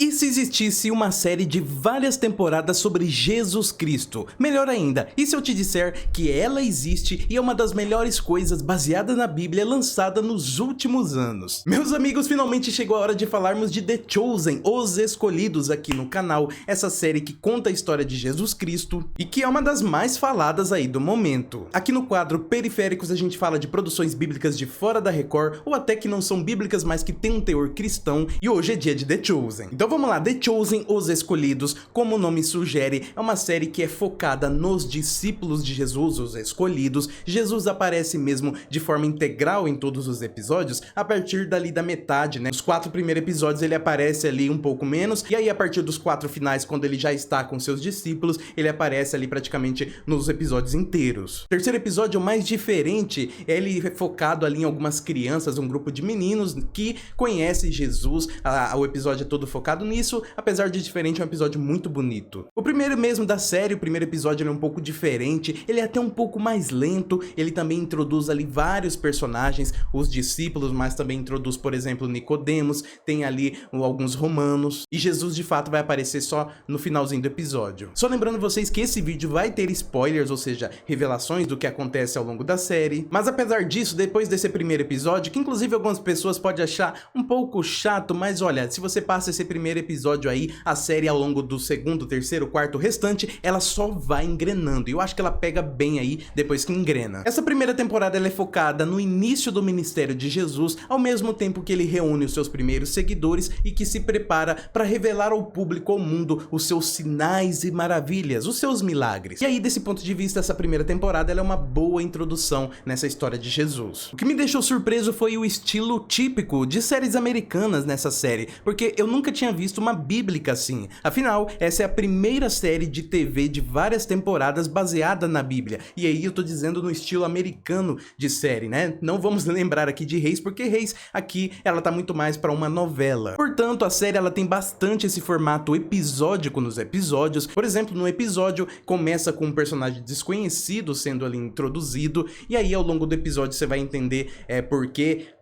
E se existisse uma série de várias temporadas sobre Jesus Cristo? Melhor ainda, e se eu te disser que ela existe e é uma das melhores coisas baseada na Bíblia lançada nos últimos anos? Meus amigos, finalmente chegou a hora de falarmos de The Chosen, Os Escolhidos, aqui no canal. Essa série que conta a história de Jesus Cristo e que é uma das mais faladas aí do momento. Aqui no quadro Periféricos a gente fala de produções bíblicas de fora da Record ou até que não são bíblicas, mas que tem um teor cristão, e hoje é dia de The Chosen. Então vamos lá, The Chosen, Os Escolhidos, como o nome sugere, é uma série que é focada nos discípulos de Jesus, os escolhidos. Jesus aparece mesmo de forma integral em todos os episódios, a partir dali da metade, né? Os 4 primeiros episódios ele aparece ali um pouco menos, e aí a partir dos 4 finais, quando ele já está com seus discípulos, ele aparece ali praticamente nos episódios inteiros. O terceiro episódio, o mais diferente, ele é focado ali em algumas crianças, um grupo de meninos que conhece Jesus. O episódio é todo focado nisso, apesar de diferente, é um episódio muito bonito. O primeiro mesmo da série, o primeiro episódio, ele é um pouco diferente, ele é até um pouco mais lento, ele também introduz ali vários personagens, os discípulos, mas também introduz, por exemplo, Nicodemos, tem ali alguns romanos, e Jesus de fato vai aparecer só no finalzinho do episódio. Só lembrando vocês que esse vídeo vai ter spoilers, ou seja, revelações do que acontece ao longo da série, mas apesar disso, depois desse primeiro episódio, que inclusive algumas pessoas podem achar um pouco chato, mas olha, se você passa esse primeiro episódio aí, a série ao longo do segundo, terceiro, quarto, restante, ela só vai engrenando, e eu acho que ela pega bem aí depois que engrena. Essa primeira temporada ela é focada no início do ministério de Jesus, ao mesmo tempo que ele reúne os seus primeiros seguidores e que se prepara para revelar ao público, ao mundo, os seus sinais e maravilhas, os seus milagres. E aí, desse ponto de vista, essa primeira temporada ela é uma boa introdução nessa história de Jesus. O que me deixou surpreso foi o estilo típico de séries americanas nessa série, porque eu nunca tinha visto uma bíblica assim. Afinal, essa é a primeira série de TV de várias temporadas baseada na Bíblia. E aí eu tô dizendo no estilo americano de série, né? Não vamos lembrar aqui de Reis, porque Reis aqui ela tá muito mais para uma novela. Portanto, a série ela tem bastante esse formato episódico nos episódios. Por exemplo, no episódio começa com um personagem desconhecido sendo ali introduzido, e aí ao longo do episódio você vai entender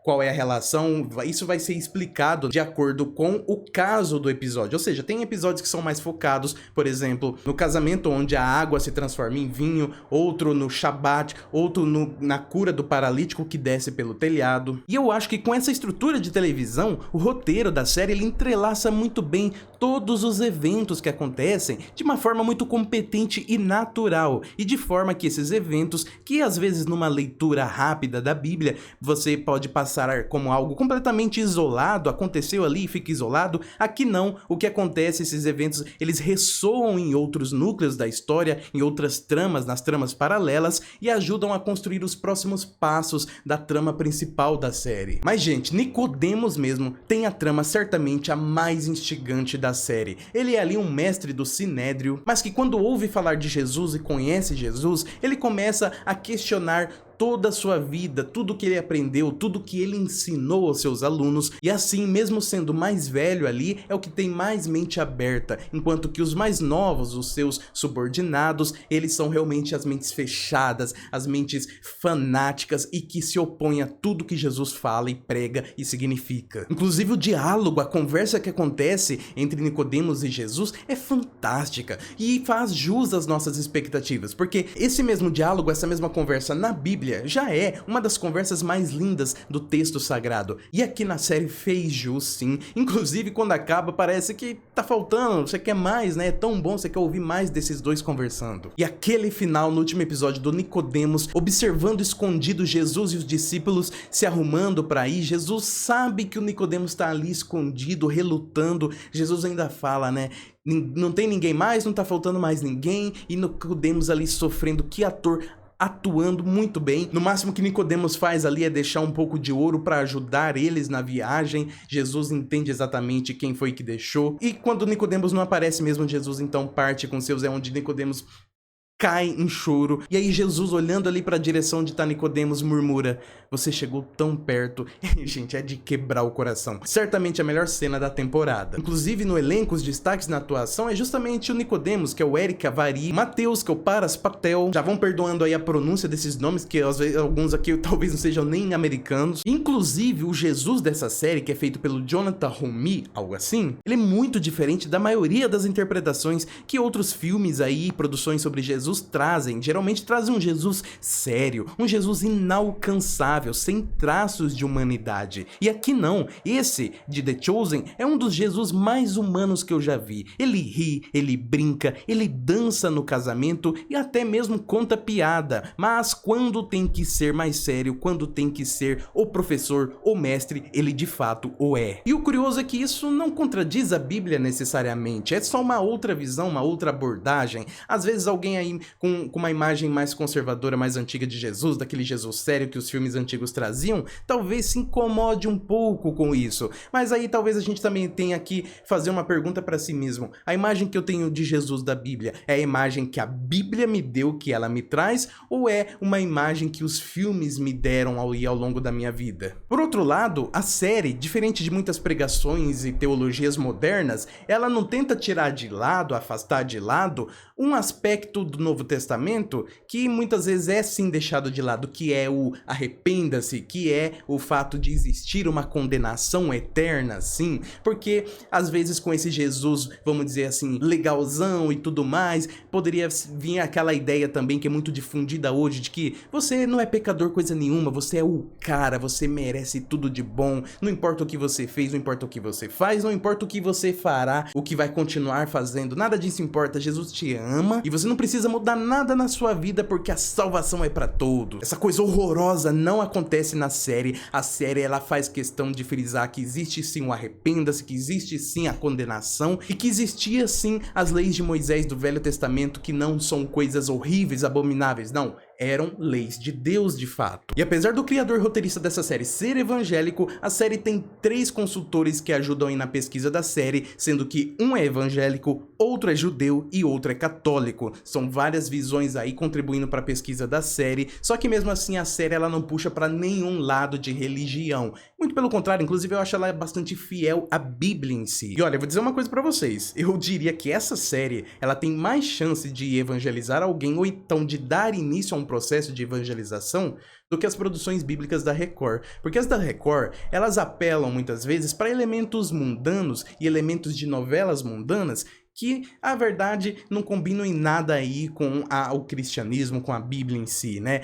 qual é a relação, isso vai ser explicado de acordo com o caso do episódio, ou seja, tem episódios que são mais focados, por exemplo, no casamento onde a água se transforma em vinho, outro no Shabat, outro na cura do paralítico que desce pelo telhado. E eu acho que com essa estrutura de televisão, o roteiro da série ele entrelaça muito bem todos os eventos que acontecem de uma forma muito competente e natural, e de forma que esses eventos, que às vezes numa leitura rápida da Bíblia, você pode passar como algo completamente isolado, aconteceu ali e fica isolado, aqui não. O que acontece, esses eventos, eles ressoam em outros núcleos da história, em outras tramas, nas tramas paralelas, e ajudam a construir os próximos passos da trama principal da série. Mas gente, Nicodemos mesmo tem a trama certamente a mais instigante da série. Ele é ali um mestre do Sinédrio, mas que quando ouve falar de Jesus e conhece Jesus, ele começa a questionar toda a sua vida, tudo que ele aprendeu, tudo que ele ensinou aos seus alunos, e assim, mesmo sendo mais velho ali, é o que tem mais mente aberta, enquanto que os mais novos, os seus subordinados, eles são realmente as mentes fechadas, as mentes fanáticas e que se opõem a tudo que Jesus fala e prega e significa. Inclusive o diálogo, a conversa que acontece entre Nicodemos e Jesus é fantástica e faz jus às nossas expectativas, porque esse mesmo diálogo, essa mesma conversa na Bíblia já é uma das conversas mais lindas do texto sagrado. E aqui na série fez jus, sim. Inclusive, quando acaba, parece que tá faltando, você quer mais, né? É tão bom, você quer ouvir mais desses dois conversando. E aquele final no último episódio do Nicodemos, observando escondido Jesus e os discípulos se arrumando para ir. Jesus sabe que o Nicodemos tá ali escondido, relutando. Jesus ainda fala, né? Não tem ninguém mais, não tá faltando mais ninguém. E Nicodemos ali sofrendo. Que ator atuando muito bem. No máximo que Nicodemos faz ali é deixar um pouco de ouro para ajudar eles na viagem. Jesus entende exatamente quem foi que deixou. E quando Nicodemos não aparece mesmo, Jesus então parte com seus, é onde Nicodemos cai em choro. E aí Jesus, olhando ali para a direção onde tá Nicodemos, murmura: você chegou tão perto. E, gente, é de quebrar o coração. Certamente a melhor cena da temporada. Inclusive no elenco, os destaques na atuação é justamente o Nicodemos, que é o Eric Avari, Mateus, que é o Paras Patel. Já vão perdoando aí a pronúncia desses nomes, que às vezes alguns aqui talvez não sejam nem americanos. Inclusive o Jesus dessa série, que é feito pelo Jonathan Romy, algo assim, ele é muito diferente da maioria das interpretações que outros filmes aí, produções sobre Jesus trazem. Geralmente trazem um Jesus sério, um Jesus inalcançável, sem traços de humanidade. E aqui não, esse de The Chosen é um dos Jesus mais humanos que eu já vi. Ele ri, ele brinca, ele dança no casamento e até mesmo conta piada, mas quando tem que ser mais sério, quando tem que ser o professor, o mestre, ele de fato o é. E o curioso é que isso não contradiz a Bíblia necessariamente, é só uma outra visão, uma outra abordagem. Às vezes alguém aí com uma imagem mais conservadora, mais antiga de Jesus, daquele Jesus sério que os filmes antigos traziam, talvez se incomode um pouco com isso. Mas aí talvez a gente também tenha que fazer uma pergunta para si mesmo. A imagem que eu tenho de Jesus da Bíblia é a imagem que a Bíblia me deu, que ela me traz, ou é uma imagem que os filmes me deram ao longo da minha vida? Por outro lado, a série, diferente de muitas pregações e teologias modernas, ela não tenta tirar de lado, afastar de lado, um aspecto do Novo Testamento que muitas vezes é sim deixado de lado, que é o arrependa-se, que é o fato de existir uma condenação eterna, sim, porque às vezes com esse Jesus, vamos dizer assim, legalzão e tudo mais, poderia vir aquela ideia também que é muito difundida hoje, de que você não é pecador coisa nenhuma, você é o cara, você merece tudo de bom, não importa o que você fez, não importa o que você faz, não importa o que você fará, o que vai continuar fazendo, nada disso importa, Jesus te ama e você não precisa mudar nada na sua vida porque a salvação é pra todos. Essa coisa horrorosa não acontece na série. A série, ela faz questão de frisar que existe sim o arrependa-se, que existe sim a condenação e que existia sim as leis de Moisés do Velho Testamento, que não são coisas horríveis, abomináveis, não. Eram leis de Deus de fato. E apesar do criador roteirista dessa série ser evangélico, a série tem 3 consultores que ajudam aí na pesquisa da série, sendo que um é evangélico, outro é judeu e outro é católico. São várias visões aí contribuindo para a pesquisa da série, só que mesmo assim a série ela não puxa para nenhum lado de religião. Muito pelo contrário, inclusive eu acho ela bastante fiel à Bíblia em si. E olha, eu vou dizer uma coisa para vocês, eu diria que essa série, ela tem mais chance de evangelizar alguém ou então de dar início a um processo de evangelização do que as produções bíblicas da Record. Porque as da Record, elas apelam muitas vezes para elementos mundanos e elementos de novelas mundanas que, a verdade, não combinam em nada aí com o cristianismo, com a Bíblia em si, né?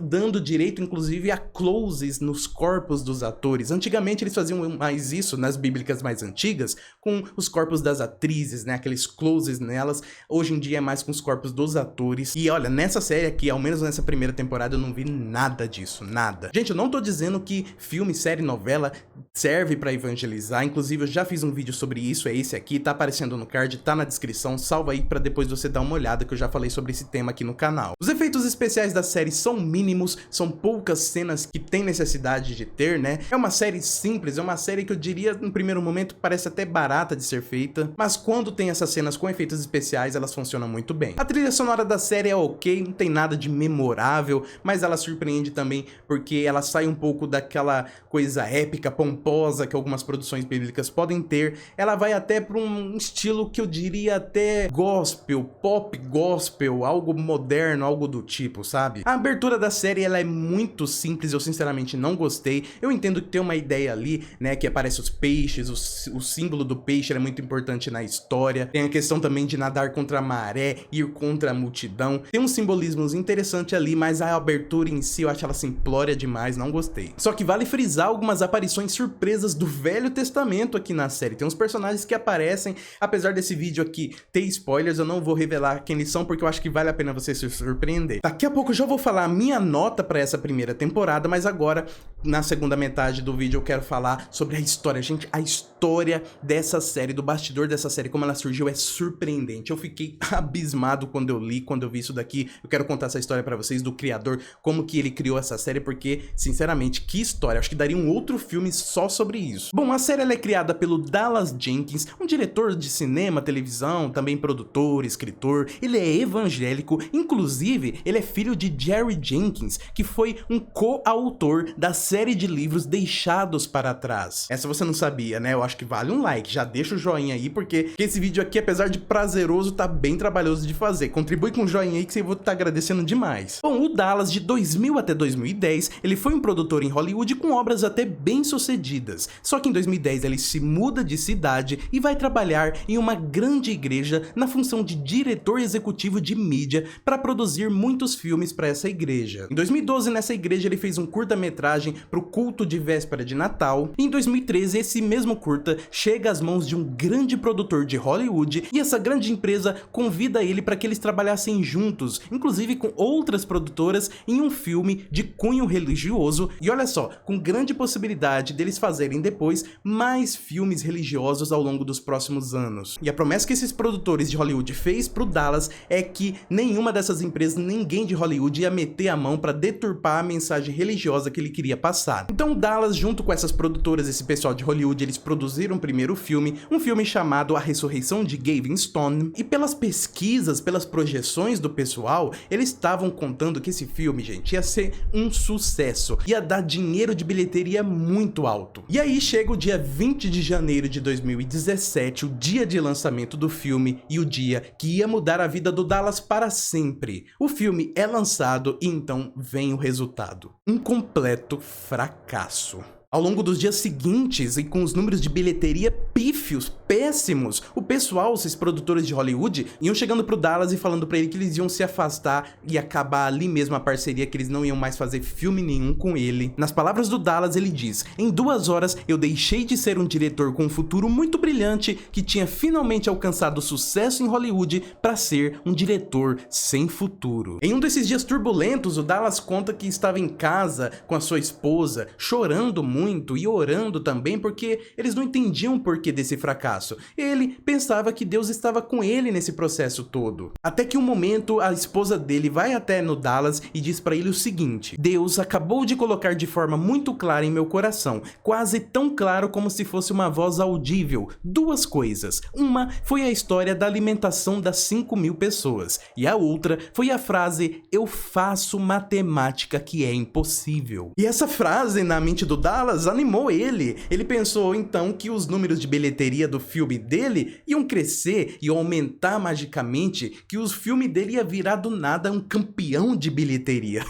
Dando direito, inclusive, a closes nos corpos dos atores. Antigamente, eles faziam mais isso, nas bíblicas mais antigas, com os corpos das atrizes, né? Aqueles closes nelas. Hoje em dia é mais com os corpos dos atores. E olha, nessa série aqui, ao menos nessa primeira temporada, eu não vi nada disso, nada. Gente, eu não tô dizendo que filme, série, novela serve pra evangelizar. Inclusive, eu já fiz um vídeo sobre isso, é esse aqui, tá aparecendo no card, tá na descrição, salva aí pra depois você dar uma olhada, que eu já falei sobre esse tema aqui no canal. Os efeitos especiais da série são mínimos, são poucas cenas que tem necessidade de ter, né? É uma série simples, é uma série que eu diria, no primeiro momento, parece até barata de ser feita, mas quando tem essas cenas com efeitos especiais, elas funcionam muito bem. A trilha sonora da série é ok, não tem nada de memorável, mas ela surpreende também, porque ela sai um pouco daquela coisa épica, pomposa, que algumas produções bíblicas podem ter. Ela vai até para um estilo que eu diria até gospel, pop gospel, algo moderno, algo do tipo, sabe? A abertura da série, ela é muito simples, eu sinceramente não gostei. Eu entendo que tem uma ideia ali, né, que aparece os peixes, o símbolo do peixe é muito importante na história. Tem a questão também de nadar contra a maré, ir contra a multidão. Tem uns simbolismos interessantes ali, mas a abertura em si eu acho ela simplória demais, não gostei. Só que vale frisar algumas aparições surpresas do Velho Testamento aqui na série. Tem uns personagens que aparecem, apesar desse vídeo aqui ter spoilers, eu não vou revelar quem eles são, porque eu acho que vale a pena você se surpreender. Daqui a pouco eu já vou falar a minha nota para essa primeira temporada, mas agora, na segunda metade do vídeo eu quero falar sobre a história. Gente, a história dessa série, do bastidor dessa série, como ela surgiu, é surpreendente. Eu fiquei abismado quando eu li, quando eu vi isso daqui. Eu quero contar essa história pra vocês, do criador, como que ele criou essa série, porque, sinceramente, que história. Acho que daria um outro filme só sobre isso. Bom, a série ela é criada pelo Dallas Jenkins, um diretor de cinema, televisão, também produtor, escritor. Ele é evangélico, inclusive, ele é filho de Jerry Jenkins, que foi um coautor da série de livros Deixados para Trás. Essa você não sabia, né? Eu acho que vale um like, já deixa o joinha aí, porque esse vídeo aqui, apesar de prazeroso, tá bem trabalhoso de fazer. Contribui com o joinha aí que eu vou estar agradecendo demais. Bom, o Dallas, de 2000 até 2010, ele foi um produtor em Hollywood com obras até bem sucedidas. Só que em 2010 ele se muda de cidade e vai trabalhar em uma grande igreja na função de diretor executivo de mídia para produzir muitos filmes para essa igreja. Em 2012, nessa igreja, ele fez um curta-metragem para o culto de véspera de Natal. E em 2013, esse mesmo curta chega às mãos de um grande produtor de Hollywood e essa grande empresa convida ele para que eles trabalhassem juntos, inclusive com outras produtoras, em um filme de cunho religioso. E olha só, com grande possibilidade deles fazerem depois mais filmes religiosos ao longo dos próximos anos. E a promessa que esses produtores de Hollywood fez pro Dallas é que nenhuma dessas empresas, ninguém de Hollywood ia meter a mão para deturpar a mensagem religiosa que ele queria passar. Então o Dallas, junto com essas produtoras, esse pessoal de Hollywood, eles produziram o primeiro filme, um filme chamado A Ressurreição de Gavin Stone, e pelas pesquisas, pelas projeções do pessoal, eles estavam contando que esse filme, gente, ia ser um sucesso, ia dar dinheiro de bilheteria muito alto. E aí chega o dia 20 de janeiro de 2017, o dia de lançamento do filme e o dia que ia mudar a vida do Dallas para sempre. O filme é lançado e então vem o resultado: um completo fracasso. Ao longo dos dias seguintes, e com os números de bilheteria pífios, péssimos, o pessoal, esses produtores de Hollywood, iam chegando pro Dallas e falando pra ele que eles iam se afastar e acabar ali mesmo a parceria, que eles não iam mais fazer filme nenhum com ele. Nas palavras do Dallas, ele diz: "Em 2 horas, eu deixei de ser um diretor com um futuro muito brilhante, que tinha finalmente alcançado sucesso em Hollywood, para ser um diretor sem futuro." Em um desses dias turbulentos, o Dallas conta que estava em casa com a sua esposa, chorando muito e orando também, porque eles não entendiam o porquê desse fracasso. Ele pensava que Deus estava com ele nesse processo todo. Até que um momento a esposa dele vai até no Dallas e diz pra ele o seguinte: "Deus acabou de colocar de forma muito clara em meu coração, quase tão claro como se fosse uma voz audível, 2 coisas. Uma foi a história da alimentação das 5.000 pessoas, e a outra foi a frase: 'Eu faço matemática que é impossível'." E essa frase na mente do Dallas animou ele. Ele pensou então que os números de bilheteria do filme dele iam crescer e aumentar magicamente, que o filme dele ia virar do nada um campeão de bilheteria.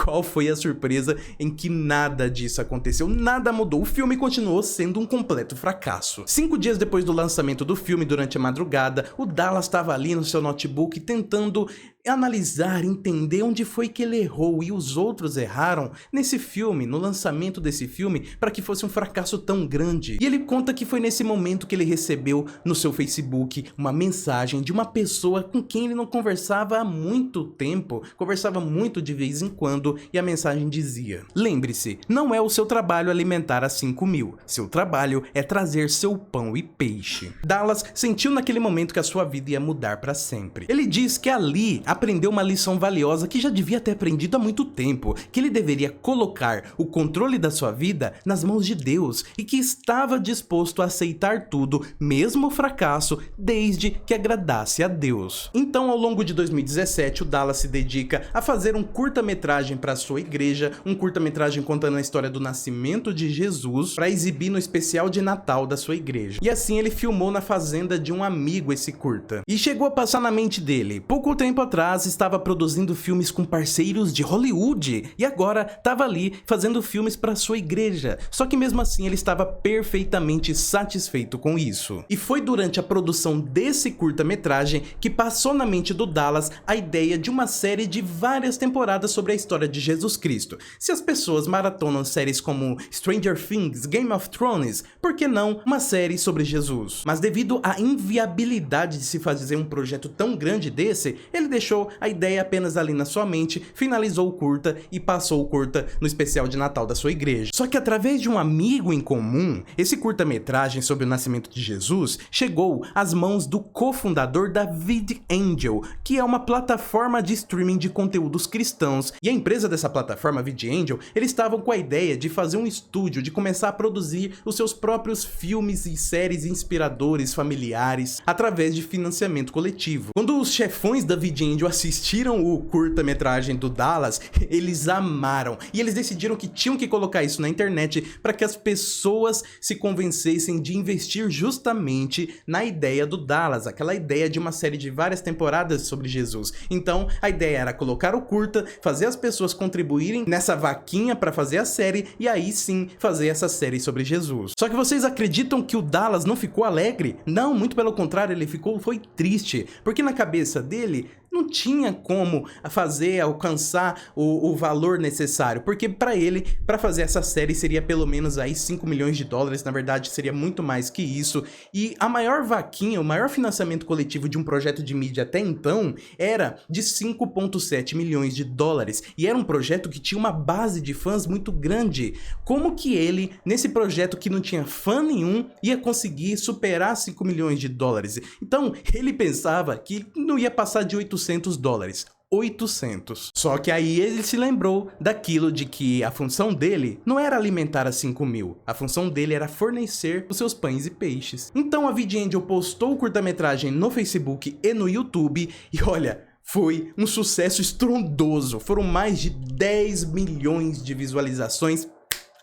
Qual foi a surpresa em que nada disso aconteceu, nada mudou, o filme continuou sendo um completo fracasso. 5 dias depois do lançamento do filme, durante a madrugada, o Dallas estava ali no seu notebook tentando analisar, entender onde foi que ele errou e os outros erraram nesse filme, no lançamento desse filme, para que fosse um fracasso tão grande. E ele conta que foi nesse momento que ele recebeu no seu Facebook uma mensagem de uma pessoa com quem ele não conversava há muito tempo, conversava muito de vez em quando, e a mensagem dizia: "Lembre-se, não é o seu trabalho alimentar as 5.000, seu trabalho é trazer seu pão e peixe." Dallas sentiu naquele momento que a sua vida ia mudar para sempre. Ele diz que ali aprendeu uma lição valiosa que já devia ter aprendido há muito tempo, que ele deveria colocar o controle da sua vida nas mãos de Deus e que estava disposto a aceitar tudo, mesmo o fracasso, desde que agradasse a Deus. Então, ao longo de 2017, o Dallas se dedica a fazer um curta-metragem para sua igreja, um curta-metragem contando a história do nascimento de Jesus, para exibir no especial de Natal da sua igreja. E assim ele filmou na fazenda de um amigo esse curta. E chegou a passar na mente dele: pouco tempo atrás estava produzindo filmes com parceiros de Hollywood e agora estava ali fazendo filmes para sua igreja. Só que mesmo assim ele estava perfeitamente satisfeito com isso. E foi durante a produção desse curta-metragem que passou na mente do Dallas a ideia de uma série de várias temporadas sobre a história história de Jesus Cristo. Se as pessoas maratonam séries como Stranger Things, Game of Thrones, por que não uma série sobre Jesus? Mas devido à inviabilidade de se fazer um projeto tão grande desse, ele deixou a ideia apenas ali na sua mente, finalizou o curta e passou o curta no especial de Natal da sua igreja. Só que através de um amigo em comum, esse curta-metragem sobre o nascimento de Jesus chegou às mãos do cofundador da VidAngel, que é uma plataforma de streaming de conteúdos cristãos. E a empresa dessa plataforma, VidAngel, eles estavam com a ideia de fazer um estúdio, de começar a produzir os seus próprios filmes e séries inspiradores, familiares, através de financiamento coletivo. Quando os chefões da VidAngel assistiram o curta-metragem do Dallas, eles amaram. E eles decidiram que tinham que colocar isso na internet para que as pessoas se convencessem de investir justamente na ideia do Dallas, aquela ideia de uma série de várias temporadas sobre Jesus. Então, a ideia era colocar o curta, fazer as pessoas contribuírem nessa vaquinha para fazer a série e aí sim fazer essa série sobre Jesus. Só que vocês acreditam que o Dallas não ficou alegre? Não, muito pelo contrário, ele foi triste, porque na cabeça dele não tinha como alcançar o valor necessário, porque para ele, para fazer essa série seria pelo menos aí 5 milhões de dólares, na verdade seria muito mais que isso, e a maior vaquinha, o maior financiamento coletivo de um projeto de mídia até então era de 5,7 milhões de dólares, e era um projeto que tinha uma base de fãs muito grande. Como que ele, nesse projeto que não tinha fã nenhum, ia conseguir superar 5 milhões de dólares? Então, ele pensava que não ia passar de 800 dólares. 800. Só que aí ele se lembrou daquilo de que a função dele não era alimentar as 5 mil, a função dele era fornecer os seus pães e peixes. Então a VidAngel postou o curta-metragem no Facebook e no YouTube e olha, foi um sucesso estrondoso, foram mais de 10 milhões de visualizações.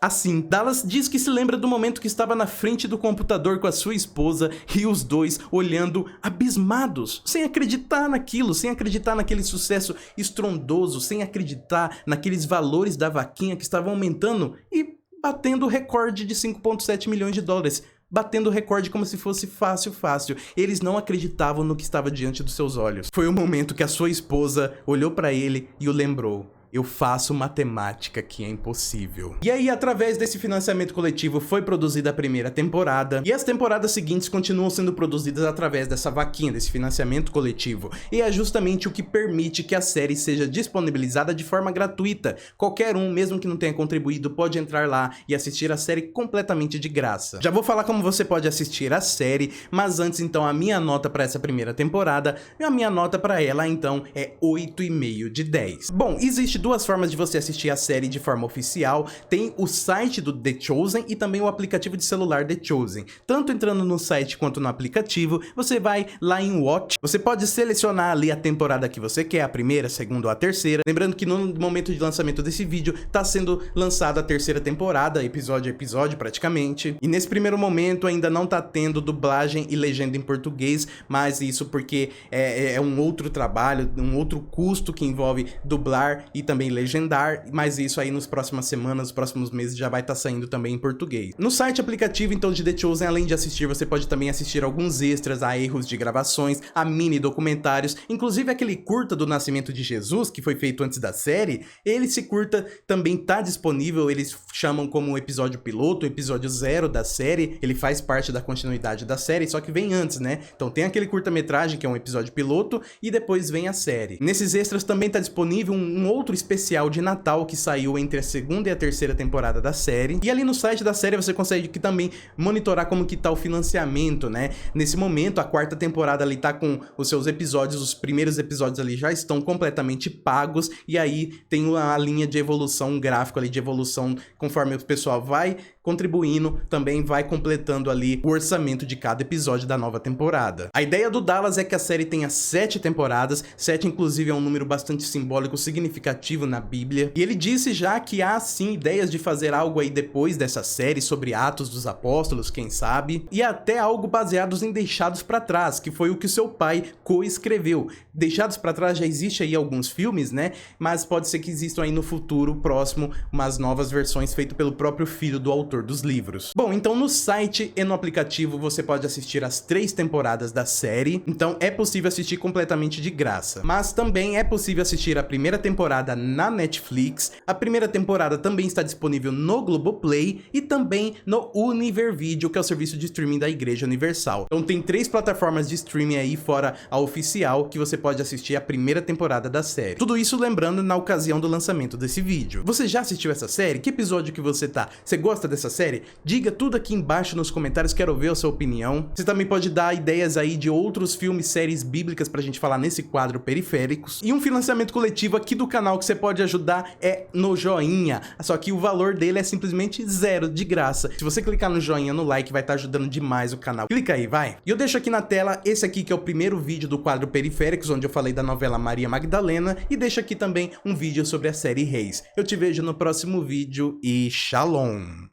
Assim, Dallas diz que se lembra do momento que estava na frente do computador com a sua esposa e os dois olhando abismados, sem acreditar naquilo, sem acreditar naquele sucesso estrondoso, sem acreditar naqueles valores da vaquinha que estavam aumentando e batendo o recorde de 5,7 milhões de dólares. Batendo o recorde como se fosse fácil. Eles não acreditavam no que estava diante dos seus olhos. Foi o momento que a sua esposa olhou para ele e o lembrou. Eu faço matemática que é impossível. E aí, através desse financiamento coletivo, foi produzida a primeira temporada. E as temporadas seguintes continuam sendo produzidas através dessa vaquinha, desse financiamento coletivo. E é justamente o que permite que a série seja disponibilizada de forma gratuita. Qualquer um, mesmo que não tenha contribuído, pode entrar lá e assistir a série completamente de graça. Já vou falar como você pode assistir a série, mas antes, então, a minha nota para essa primeira temporada, e a minha nota para ela, então, é 8,5 de 10. Bom, existe duas formas de você assistir a série de forma oficial. Tem o site do The Chosen e também o aplicativo de celular The Chosen. Tanto entrando no site quanto no aplicativo, você vai lá em Watch. Você pode selecionar ali a temporada que você quer, a primeira, a segunda ou a terceira. Lembrando que no momento de lançamento desse vídeo, tá sendo lançada a terceira temporada, episódio a episódio praticamente. E nesse primeiro momento ainda não tá tendo dublagem e legenda em português, mas isso porque é um outro trabalho, um outro custo que envolve dublar e também legendar, mas isso aí nas próximas semanas, nos próximos meses já vai estar saindo também em português. No site aplicativo então de The Chosen, além de assistir, você pode também assistir alguns extras, a erros de gravações, a mini documentários, inclusive aquele curta do nascimento de Jesus, que foi feito antes da série, esse curta também tá disponível, eles chamam como episódio piloto, episódio 0 da série, ele faz parte da continuidade da série, só que vem antes, né? Então tem aquele curta-metragem que é um episódio piloto e depois vem a série. Nesses extras também tá disponível um outro especial de Natal que saiu entre a segunda e a terceira temporada da série. E ali no site da série você consegue também monitorar como que tá o financiamento, né? Nesse momento, a quarta temporada ali tá com os seus episódios, os primeiros episódios ali já estão completamente pagos, e aí tem a linha de evolução, um gráfico ali de evolução, conforme o pessoal vai contribuindo, também vai completando ali o orçamento de cada episódio da nova temporada. A ideia do Dallas é que a série tenha 7 temporadas, 7 inclusive é um número bastante simbólico, significativo na Bíblia, e ele disse já que há sim ideias de fazer algo aí depois dessa série sobre Atos dos Apóstolos, quem sabe, e até algo baseados em Deixados pra Trás, que foi o que seu pai coescreveu. Deixados pra Trás já existe aí alguns filmes, né, mas pode ser que existam aí no futuro próximo umas novas versões feitas pelo próprio filho do autor autor dos livros. Bom, então no site e no aplicativo você pode assistir as 3 temporadas da série, então é possível assistir completamente de graça. Mas também é possível assistir a primeira temporada na Netflix, a primeira temporada também está disponível no Globoplay e também no Univervideo, que é o serviço de streaming da Igreja Universal. Então tem 3 plataformas de streaming aí fora a oficial que você pode assistir a primeira temporada da série. Tudo isso lembrando na ocasião do lançamento desse vídeo. Você já assistiu essa série? Que episódio que você tá? Você gosta dessa série? Diga tudo aqui embaixo nos comentários, quero ver a sua opinião. Você também pode dar ideias aí de outros filmes, séries bíblicas pra gente falar nesse quadro Periféricos. E um financiamento coletivo aqui do canal que você pode ajudar é no joinha, só que o valor dele é simplesmente 0, de graça. Se você clicar no joinha, no like, vai estar ajudando demais o canal. Clica aí, vai! E eu deixo aqui na tela esse aqui que é o primeiro vídeo do quadro Periféricos, onde eu falei da novela Maria Magdalena, e deixo aqui também um vídeo sobre a série Reis. Eu te vejo no próximo vídeo e shalom!